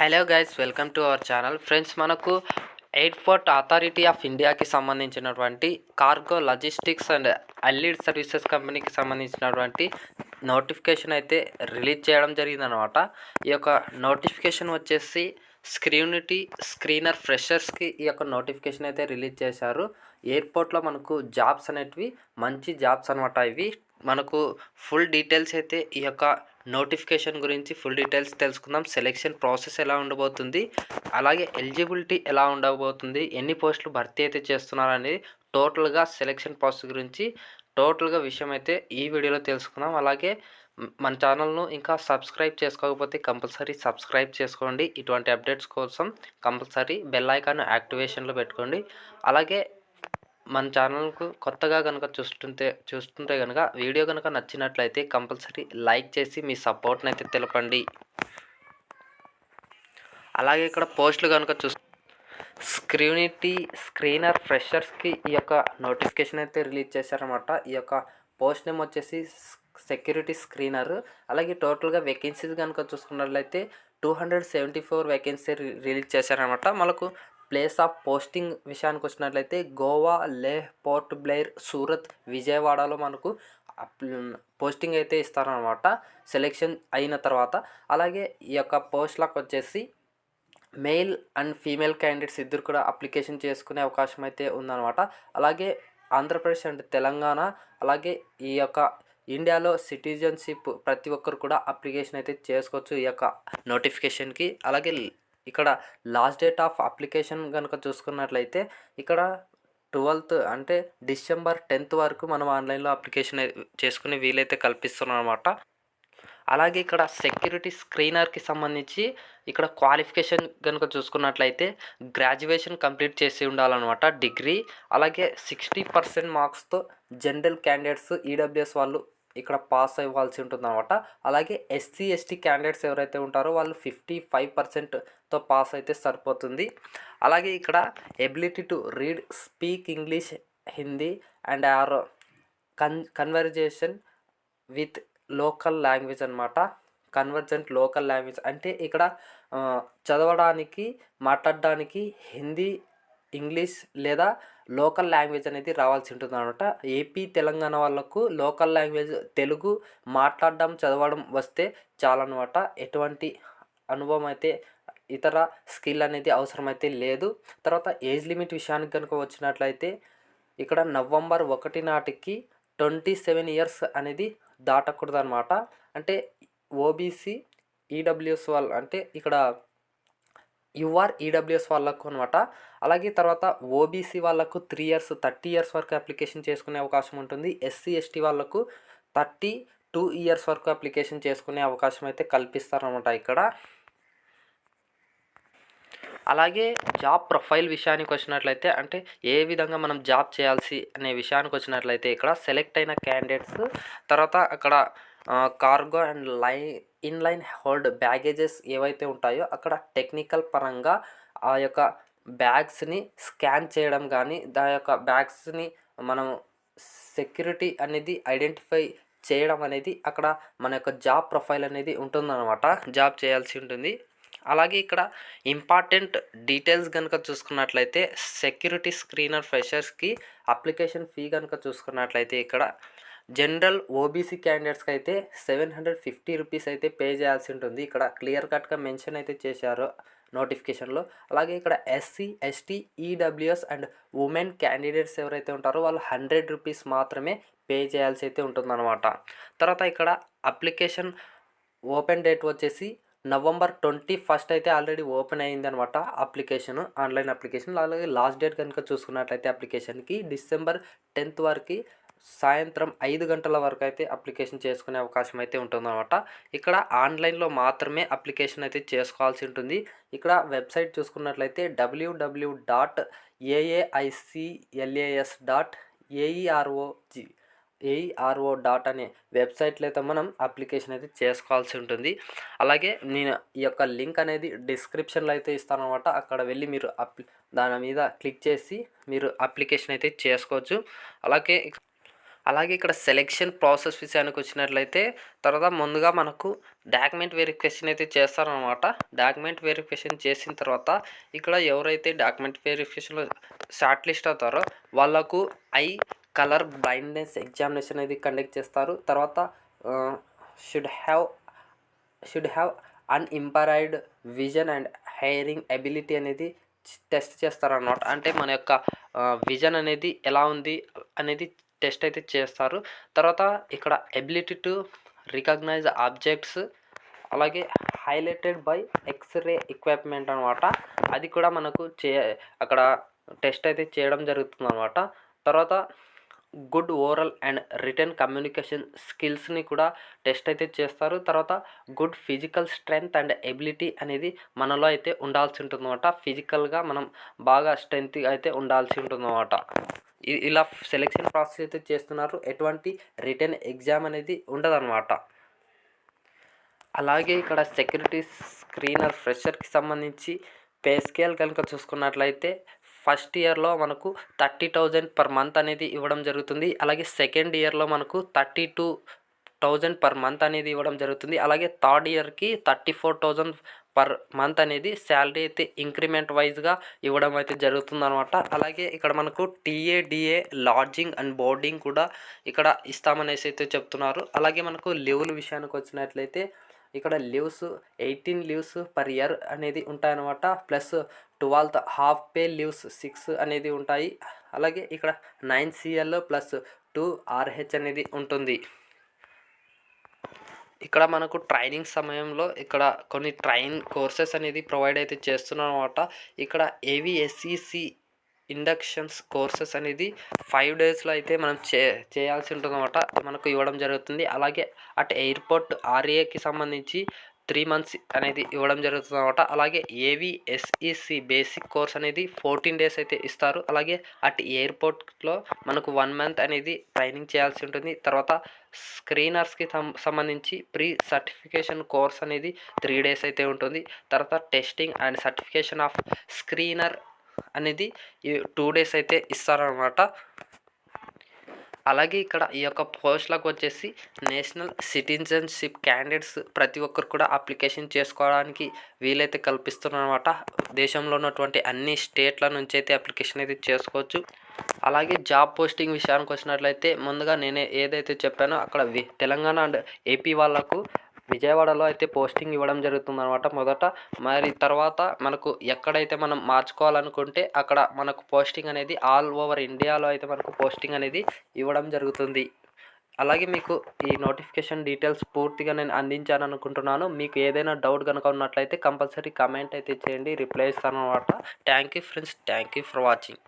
Hello guys, welcome to our channel. Friends, మనకు airport authority of ఇండియాకి సంబంధించినటువంటి cargo logistics and అల్లీడ్ services కంపెనీకి సంబంధించినటువంటి నోటిఫికేషన్ అయితే రిలీజ్ చేయడం జరిగిందనమాట. ఈ యొక్క నోటిఫికేషన్ వచ్చేసి స్క్రీనర్ ఫ్రెషర్స్కి ఈ యొక్క నోటిఫికేషన్ అయితే రిలీజ్ చేశారు. ఎయిర్పోర్ట్లో మనకు జాబ్స్ అనేటివి మంచి జాబ్స్ అనమాట. ఇవి మనకు ఫుల్ డీటెయిల్స్ అయితే ఈ యొక్క నోటిఫికేషన్ గురించి ఫుల్ డీటెయిల్స్ తెలుసుకుందాం. సెలెక్షన్ ప్రాసెస్ ఎలా ఉండబోతుంది, అలాగే ఎలిజిబిలిటీ ఎలా ఉండబోతుంది, ఎన్ని పోస్టులు భర్తీ అయితే చేస్తున్నారు అనేది టోటల్గా సెలెక్షన్ ప్రాసెస్ గురించి టోటల్గా విషయం అయితే ఈ వీడియోలో తెలుసుకుందాం. అలాగే మన ఛానల్ను ఇంకా సబ్స్క్రైబ్ చేసుకోకపోతే కంపల్సరీ సబ్స్క్రైబ్ చేసుకోండి. ఇటువంటి అప్డేట్స్ కోసం కంపల్సరీ బెల్ ఐకాన్ యాక్టివేషన్లో పెట్టుకోండి. అలాగే మన ఛానల్కు కొత్తగా కనుక చూస్తుంటే కనుక వీడియో కనుక నచ్చినట్లయితే కంపల్సరీ లైక్ చేసి మీ సపోర్ట్ని అయితే తెలపండి. అలాగే ఇక్కడ పోస్టులు కనుక స్క్రీనర్ ఫ్రెషర్స్కి ఈ యొక్క నోటిఫికేషన్ అయితే రిలీజ్ చేశారన్నమాట. ఈ యొక్క పోస్ట్ నేమ్ వచ్చేసి సెక్యూరిటీ స్క్రీనర్. అలాగే టోటల్గా వేకెన్సీస్ కనుక చూసుకున్నట్లయితే 274 వేకెన్సీ రిలీజ్ చేశారనమాట. మనకు ప్లేస్ ఆఫ్ పోస్టింగ్ విషయానికి వచ్చినట్లయితే గోవా, లేహ్, పోర్ట్ బ్లెయిర్, సూరత్, విజయవాడలో మనకు పోస్టింగ్ అయితే ఇస్తారనమాట సెలెక్షన్ అయిన తర్వాత. అలాగే ఈ యొక్క పోస్ట్లకు వచ్చేసి మెయిల్ అండ్ ఫీమేల్ క్యాండిడేట్స్ ఇద్దరు కూడా అప్లికేషన్ చేసుకునే అవకాశం అయితే ఉందన్నమాట. అలాగే ఆంధ్రప్రదేశ్ అండ్ తెలంగాణ, అలాగే ఈ యొక్క ఇండియాలో సిటిజన్షిప్ ప్రతి ఒక్కరు కూడా అప్లికేషన్ అయితే చేసుకోవచ్చు ఈ యొక్క నోటిఫికేషన్కి. అలాగే ఇక్కడ లాస్ట్ డేట్ ఆఫ్ అప్లికేషన్ కనుక చూసుకున్నట్లయితే ఇక్కడ 12th అంటే డిసెంబర్ 10th వరకు మనం ఆన్లైన్లో అప్లికేషన్ చేసుకునే వీలైతే కల్పిస్తున్నాం అనమాట. అలాగే ఇక్కడ సెక్యూరిటీ స్క్రీనర్కి సంబంధించి ఇక్కడ క్వాలిఫికేషన్ కనుక చూసుకున్నట్లయితే గ్రాడ్యుయేషన్ కంప్లీట్ చేసి ఉండాలన్నమాట, డిగ్రీ. అలాగే 60% మార్క్స్తో జనరల్ క్యాండిడేట్స్, ఈడబ్ల్యూఎస్ వాళ్ళు ఇక్కడ పాస్ అవ్వాల్సి ఉంటుందన్నమాట. అలాగే ఎస్సీ ఎస్టీ క్యాండిడేట్స్ ఎవరైతే ఉంటారో వాళ్ళు 55%తో పాస్ అయితే సరిపోతుంది. అలాగే ఇక్కడ ability to read, speak English, Hindi and or conversation with local language అనమాట. కన్వర్జెంట్ లోకల్ లాంగ్వేజ్ అంటే ఇక్కడ చదవడానికి, మాట్లాడడానికి హిందీ, ఇంగ్లీష్ లేదా లోకల్ లాంగ్వేజ్ అనేది రావాల్సి ఉంటుంది అనమాట. ఏపీ, తెలంగాణ వాళ్ళకు లోకల్ లాంగ్వేజ్ తెలుగు మాట్లాడడం, చదవడం వస్తే చాలన్నమాట. ఎటువంటి అనుభవం అయితే ఇతర స్కిల్ అనేది అవసరమైతే లేదు. తర్వాత ఏజ్ లిమిట్ విషయానికి కనుక వచ్చినట్లయితే ఇక్కడ నవంబర్ 1 నాటికి 27 ఇయర్స్ అనేది దాటకూడదు అనమాట. అంటే ఓబీసీ, ఈడబ్ల్యూఎస్ వాళ్ళు అంటే ఇక్కడ యూఆర్, ఈడబ్ల్యూఎస్ వాళ్ళకు అనమాట. అలాగే తర్వాత ఓబీసీ వాళ్ళకు 3 years 30 years వరకు అప్లికేషన్ చేసుకునే అవకాశం ఉంటుంది. ఎస్సీ ఎస్టీ వాళ్ళకు 32 years వరకు అప్లికేషన్ చేసుకునే అవకాశం అయితే కల్పిస్తారనమాట ఇక్కడ. అలాగే జాబ్ ప్రొఫైల్ విషయానికి వచ్చినట్లయితే అంటే ఏ విధంగా మనం జాబ్ చేయాల్సి అనే విషయానికి వచ్చినట్లయితే ఇక్కడ సెలెక్ట్ అయిన క్యాండిడేట్స్ తర్వాత అక్కడ cargo and inline hold baggages ఏవైతే ఉంటాయో అక్కడ టెక్నికల్ పరంగా ఆ యొక్క బ్యాగ్స్ని స్కాన్ చేయడం కానీ దాని యొక్క బ్యాగ్స్ని మనం సెక్యూరిటీ అనేది ఐడెంటిఫై చేయడం అనేది అక్కడ మన యొక్క జాబ్ ప్రొఫైల్ అనేది ఉంటుందన్నమాట, జాబ్ చేయాల్సి ఉంటుంది. అలాగే ఇక్కడ ఇంపార్టెంట్ డీటెయిల్స్ కనుక చూసుకున్నట్లయితే సెక్యూరిటీ స్క్రీనర్ ఫ్రెషర్స్కి అప్లికేషన్ ఫీ కనుక చూసుకున్నట్లయితే ఇక్కడ జనరల్ ఓబీసీ క్యాండిడేట్స్కి అయితే 750 రూపీస్ అయితే పే చేయాల్సి ఉంటుంది. ఇక్కడ క్లియర్ కట్గా మెన్షన్ అయితే చేశారు నోటిఫికేషన్లో. అలాగే ఇక్కడ SC ST EWS and women candidates ఎవరైతే ఉంటారో వాళ్ళు 100 రూపీస్ మాత్రమే పే చేయాల్సి అయితే ఉంటుందన్నమాట. తర్వాత ఇక్కడ అప్లికేషన్ ఓపెన్ డేట్ వచ్చేసి నవంబర్ 21 అయితే ఆల్రెడీ ఓపెన్ అయిందనమాట అప్లికేషన్, ఆన్లైన్ అప్లికేషన్. అలాగే లాస్ట్ డేట్ కనుక చూసుకున్నట్లయితే అప్లికేషన్కి డిసెంబర్ 10th వరకు సాయంత్రం 5 గంటల వరకు అయితే అప్లికేషన్ చేసుకునే అవకాశం అయితే ఉంటుందన్నమాట. ఇక్కడ ఆన్లైన్లో మాత్రమే అప్లికేషన్ అయితే చేసుకోవాల్సి ఉంటుంది. ఇక్కడ వెబ్సైట్ చూసుకున్నట్లయితే www.aaics.aero అనే వెబ్సైట్లో అయితే మనం అప్లికేషన్ అయితే చేసుకోవాల్సి ఉంటుంది. అలాగే నేను ఈ యొక్క లింక్ అనేది డిస్క్రిప్షన్లో అయితే ఇస్తాను అనమాట. అక్కడ వెళ్ళి మీరు దాని మీద క్లిక్ చేసి మీరు అప్లికేషన్ అయితే చేసుకోవచ్చు. అలాగే ఇక్కడ సెలెక్షన్ ప్రాసెస్ విషయానికి వచ్చినట్లయితే తర్వాత ముందుగా మనకు డాక్యుమెంట్ వెరిఫికేషన్ అయితే చేస్తారనమాట. డాక్యుమెంట్ వెరిఫికేషన్ చేసిన తర్వాత ఇక్కడ ఎవరైతే డాక్యుమెంట్ వెరిఫికేషన్లో షార్ట్ లిస్ట్ అవుతారో వాళ్ళకు ఐ కలర్ బ్లైండ్నెస్ ఎగ్జామినేషన్ అనేది కండక్ట్ చేస్తారు. తర్వాత should have unimpaired vision and hearing ability అనేది టెస్ట్ చేస్తారన్నమాట. అంటే మన యొక్క విజన్ అనేది ఎలా ఉంది అనేది టెస్ట్ అయితే చేస్తారు. తర్వాత ఇక్కడ ఎబిలిటీ టు రికగ్నైజ్ ఆబ్జెక్ట్స్, అలాగే హైలైటెడ్ బై ఎక్స్రే ఎక్విప్మెంట్ అనమాట. అది కూడా మనకు అక్కడ టెస్ట్ అయితే చేయడం జరుగుతుంది అనమాట. తర్వాత good oral and written communication స్కిల్స్ని కూడా టెస్ట్ అయితే చేస్తారు. తర్వాత good physical strength and ability అనేది మనలో అయితే ఉండాల్సి ఉంటుందన్నమాట. ఫిజికల్గా మనం బాగా స్ట్రెంగ్త్ అయితే ఉండాల్సి ఉంటుందన్నమాట. ఇలా సెలెక్షన్ ప్రాసెస్ అయితే చేస్తున్నారు. ఎటువంటి రిటర్న్ ఎగ్జామ్ అనేది ఉండదన్నమాట. అలాగే ఇక్కడ సెక్యూరిటీ స్క్రీనర్ ఫ్రెషర్కి సంబంధించి పే స్కేల్ కనుక చూసుకున్నట్లయితే ఫస్ట్ ఇయర్లో మనకు 30,000 పర్ మంత్ అనేది ఇవ్వడం జరుగుతుంది. అలాగే సెకండ్ ఇయర్లో మనకు 32,000 పర్ మంత్ అనేది ఇవ్వడం జరుగుతుంది. అలాగే థర్డ్ ఇయర్కి 34,000 పర్ మంత్ అనేది శాలరీ అయితే ఇంక్రిమెంట్ వైజ్గా ఇవ్వడం అయితే జరుగుతుందన్నమాట. అలాగే ఇక్కడ మనకు టీఏడిఏ లాడ్జింగ్ అండ్ బోర్డింగ్ కూడా ఇక్కడ ఇస్తామనేసి అయితే చెప్తున్నారు. అలాగే మనకు లీవుల విషయానికి వచ్చినట్లయితే ఇక్కడ లీవ్స్ 18 లీవ్స్ పర్ ఇయర్ అనేది ఉంటాయన్నమాట. Plus 12th half pay leaves 6 అనేది ఉంటాయి. అలాగే ఇక్కడ 9 CL ప్లస్ 2 RH అనేది ఉంటుంది. ఇక్కడ మనకు ట్రైనింగ్ సమయంలో ఇక్కడ కొన్ని కోర్సెస్ అనేది ప్రొవైడ్ అయితే చేస్తున్నాం అనమాట. ఇక్కడ AVSEC ఇండక్షన్స్ కోర్సెస్ అనేది 5 డేస్లో అయితే మనం చేయాల్సి ఉంటుందన్నమాట. మనకు ఇవ్వడం జరుగుతుంది. అలాగే అటు ఎయిర్పోర్ట్ RAకి సంబంధించి 3 months అనేది ఇవ్వడం జరుగుతుంది అనమాట. అలాగే AVSEC బేసిక్ కోర్స్ అనేది 14 డేస్ అయితే ఇస్తారు. అలాగే అటు ఎయిర్పోర్ట్లో మనకు 1 month అనేది ట్రైనింగ్ చేయాల్సి ఉంటుంది. తర్వాత స్క్రీనర్స్కి సంబంధించి ప్రీ సర్టిఫికేషన్ కోర్స్ అనేది 3 days అయితే ఉంటుంది. తర్వాత testing and certification of screener అనేది 2 days అయితే ఇస్తారనమాట. అలాగే ఇక్కడ ఈ యొక్క పోస్టులకు వచ్చేసి నేషనల్ సిటిజన్షిప్ క్యాండిడేట్స్ ప్రతి ఒక్కరు కూడా అప్లికేషన్ చేసుకోవడానికి వీలైతే కల్పిస్తున్నారన్నమాట. దేశంలో ఉన్నటువంటి అన్ని స్టేట్ల నుంచి అయితే అప్లికేషన్ అయితే చేసుకోవచ్చు. అలాగే జాబ్ పోస్టింగ్ విషయానికి వచ్చినట్లయితే ముందుగా నేను ఏదైతే చెప్పానో అక్కడ తెలంగాణ అండ్ AP వాళ్ళకు విజయవాడలో అయితే పోస్టింగ్ ఇవ్వడం జరుగుతుందన్నమాట మొదట. మరి తర్వాత మనకు ఎక్కడైతే మనం మార్చుకోవాలనుకుంటే అక్కడ మనకు పోస్టింగ్ అనేది ఆల్ ఓవర్ ఇండియాలో అయితే మనకు పోస్టింగ్ అనేది ఇవ్వడం జరుగుతుంది. అలాగే మీకు ఈ నోటిఫికేషన్ డీటెయిల్స్ పూర్తిగా నేను అందించాను అనుకుంటున్నాను. మీకు ఏదైనా డౌట్ కనుక ఉన్నట్లయితే కంపల్సరీ కమెంట్ అయితే చేయండి, రిప్లై ఇస్తాను అనమాట. Thank you friends, thank you for watching.